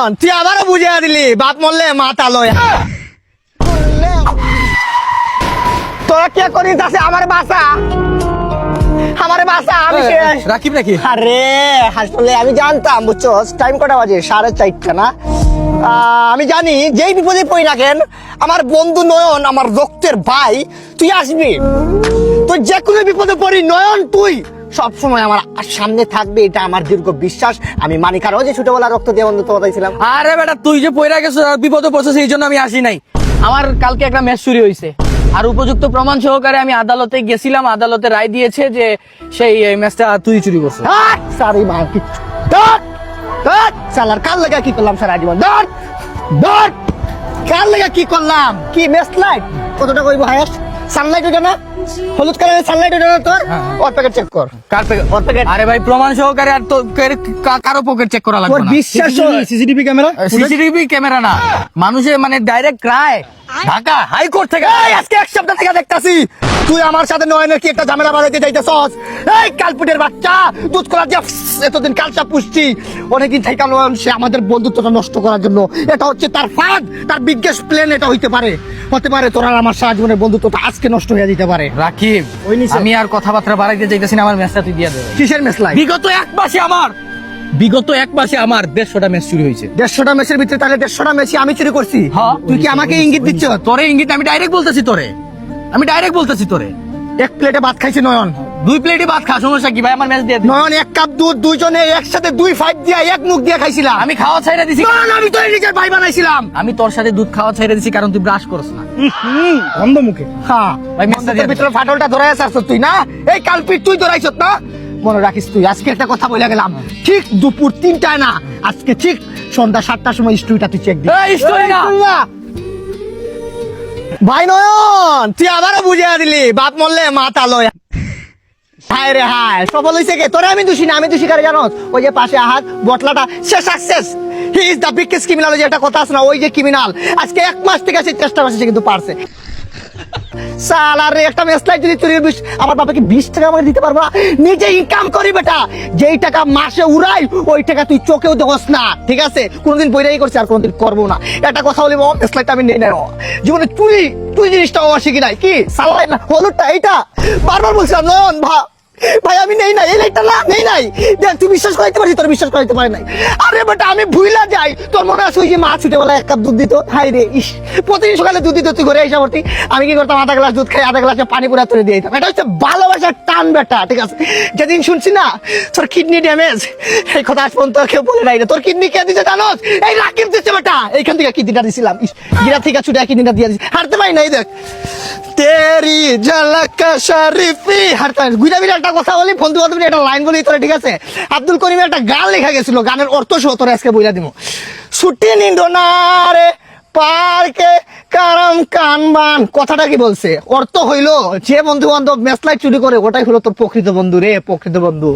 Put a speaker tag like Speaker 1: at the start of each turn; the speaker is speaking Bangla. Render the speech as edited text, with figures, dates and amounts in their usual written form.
Speaker 1: নয়ন তুই আবারও বুঝিয়ে দিলি বাপ মরলে মাথা লয়। তোরা কে করিস আছে আমার বাসা আমি শেষ।
Speaker 2: রাকিব নাকি?
Speaker 1: আরে আসলে আমি জানতাম বুঝছো টাইম কটা বাজে 4:30 না। আমি জানি যেই বিপদে পড়ি না কেন আমার বন্ধু নয়ন আমার রক্তের ভাই তুই আসবি। তুই যে কোনো বিপদে পড়ি নয়ন তুই সব সময় আমার সামনে থাকবে, এটা আমার দীর্ঘ বিশ্বাস। আমি মানি কারণ যে ছোটবেলা রক্ত দিয়ে বন্ধুত্ব বাতাইছিলাম।
Speaker 2: আরে বেটা তুই যে পয়রা গেছো বিপদে পড়ছিস এই জন্য আমি আসি নাই। আমার কালকে একটা ম্যাচ চুরি হয়েছে আর উপযুক্ত প্রমাণ সহকারে আমি আদালতে গেছিলাম। আদালতে রায় দিয়েছে যে সেই ম্যাচটা তুই চুরি করছিস।
Speaker 1: সারি মা কিচ্ছু সালার কাল লাগা কি করলাম সারা জীবন কাল লাগা কি করলাম কি ম্যাচ লাইট কতটা কইব হায়াস সানলাইট ওটা না হলুদ কালারের সানলাইট ওটা না তোর ওর প্যাকেট চেক কর ওর প্যাকেট।
Speaker 2: আরে ভাই প্রমাণ সহকারে আর তো কারো পকেট চেক করা লাগবে
Speaker 1: তোর
Speaker 2: না।
Speaker 1: বিশ্বাস
Speaker 2: সিসিটিভি ক্যামেরা না মানুষের মানে ডাইরেক্ট রায় ঢাকা হাইকোর্ট থেকে।
Speaker 1: এই আজকে এক সপ্তাহ থেকে দেখতাছি তুই আমার সাথে নয়নের কি একটা ঝামেলা বাড়াইতে চাইতেছস। এই কালপুটের বাচ্চা দুধ করার যে এতদিন কালচা পুষ্টি অনেকদিন থেকে নয়ন সে আমাদের বন্ধুত্বটা নষ্ট করার জন্য এটা হচ্ছে তার ফাঁদ, তার বিগেস্ট প্ল্যান এটা হতে পারে তোর আর আমার সারা জীবনের বন্ধুত্বটা আজকে নষ্ট হয়ে যেতে পারে।
Speaker 2: রাকিব আমি আর কথাবার্তা বাড়াইতে চাইতেছি না, আমার ম্যাচটা তুই দিয়ে দে।
Speaker 1: কিসের ম্যাচ লাই?
Speaker 2: বিগত এক মাসে আমার 150টা ম্যাচ চুরি হয়েছে।
Speaker 1: 150টা ম্যাচের ভিতরে তাহলে 150টা ম্যাচই আমি চুরি করছি।
Speaker 2: হ্যাঁ।
Speaker 1: তুই কি আমাকে ইঙ্গিত দিচ্ছ?
Speaker 2: তোরে ইঙ্গিত আমি ডাইরেক্ট বলতেছি তোরে
Speaker 1: এক প্লেটে ভাত খাইছে নয়ন,
Speaker 2: 2 প্লেটই ভাত খা, সমস্যা কি ভাই? আমার ম্যাচ দিয়ে দে।
Speaker 1: নয়ন 1 কাপ দুধ দুইজনে একসাথে 2 ফাইট দিয়া এক মুখ দিয়ে খাইছিলাম।
Speaker 2: আমি খাওয়া ছাইড়া দিছি।
Speaker 1: আমি তো নিজের ভাই বানাইছিলাম।
Speaker 2: আমি তোর সাথে দুধ খাওয়া ছাইড়া দিছি কারণ তুই ব্রাশ করছ না।
Speaker 1: অন্ধ মুখে হ্যাঁ
Speaker 2: ভাই ম্যাচটা দিয়ে দে।
Speaker 1: ভিতরে ফাটলটা ধরাই আসছ তুই না, এই কালপিট তুই ধরাইছত না। মনে রাখিস তুই আজকে একটা কথা বলে গেলাম, ঠিক দুপুর 3টায় না, আজকে ঠিক সন্ধ্যা 7টার সময় স্টোরিটা তুই চেক দিবি।
Speaker 2: এই স্টোরি না
Speaker 1: ভাই নয়ন তুই আবারও বুঝিয়ে দিলি বাপ মরলে মাথা লয়। হায় রে হায় সফল হয়েছে কে? তোরা আমি দোষী না, আমি দোষী কারে জানোস? ওই যে পাশে আহাত বটলাটা সে success, he is the biggest criminal. যে একটা কথা আছে না, ওই যে ক্রিমিনাল আজকে 1 মাস থেকে সে চেষ্টা করছে, সে কিন্তু পারছে। সালারে একটা মেসলাইট যদি চুরি আমার বাবাকে 20 টাকা আমাকে দিতে পারবো না? নিজে ইনকাম করি বেটা, যেই টাকা মাসে উড়াই ওই টাকা তুই চোখেও দেখোস না, ঠিক আছে? কোনোদিন বইরাই করছি আর কোনোদিন করবো না। একটা কথা বলি মেসলাইট আমি নেই না জীবনে, তুই জিনিসটা আমার শিখি নাই। কি সালাই না হলুদটা এইটা বারবার বলছিলাম নন ভাই আমি নেই নাই, এই লাইটটা না নেই নাই। দেখ তুই বিশ্বাস করাইতে পারছিস, তোর বিশ্বাস করাইতে পারে নাই। আরে বেটা আমি ভুইলা যাই, তোর মনে আছে ওই যে মা ছুটেবেলা 1 কাপ দুধ দিত? হাই রে ইস, প্রতিদিন সকালে দুধ দিত, তুই ঘরে এসে ভর্তি। আমি কি করতাম, আধা গ্লাস দুধ খাই, আধা গ্লাসে পানি পুরা তুলে দিয়ে দিতাম। এটা হচ্ছে ভালোবাসার টান বেটা, ঠিক আছে? যেদিন শুনছি না তোর কিডনি ড্যামেজ, এই কথা আজ পর্যন্ত কেউ বলে নাই রে। তোর কিডনি কে দিচ্ছে জানোস? এই রাকিব দিচ্ছে বেটা, এইখান থেকে কিডনিটা দিছিলাম, গিরা থেকে ছুটে কিডনিটা দিয়ে দিচ্ছি, হারতে পারি নাই। দেখ তেরি ঝলক শরীফি হারতে গুইরা বিরা একটা কথা বলি, বন্ধু বান্ধব একটা লাইন বলি তোরা, ঠিক আছে? আব্দুল করিমের একটা গান লেখা গেছিল, গানের অর্থ সহ তোরা আজকে বইলা দিব। ছুটি নিন্দো না রে পার্কে কারম কানবান, কথাটা কি বলছে? অর্থ হইলো যে বন্ধু বান্ধব ম্যাচ লাইট চুরি করে ওটাই হলো তোর প্রকৃত বন্ধু রে, প্রকৃত বন্ধু।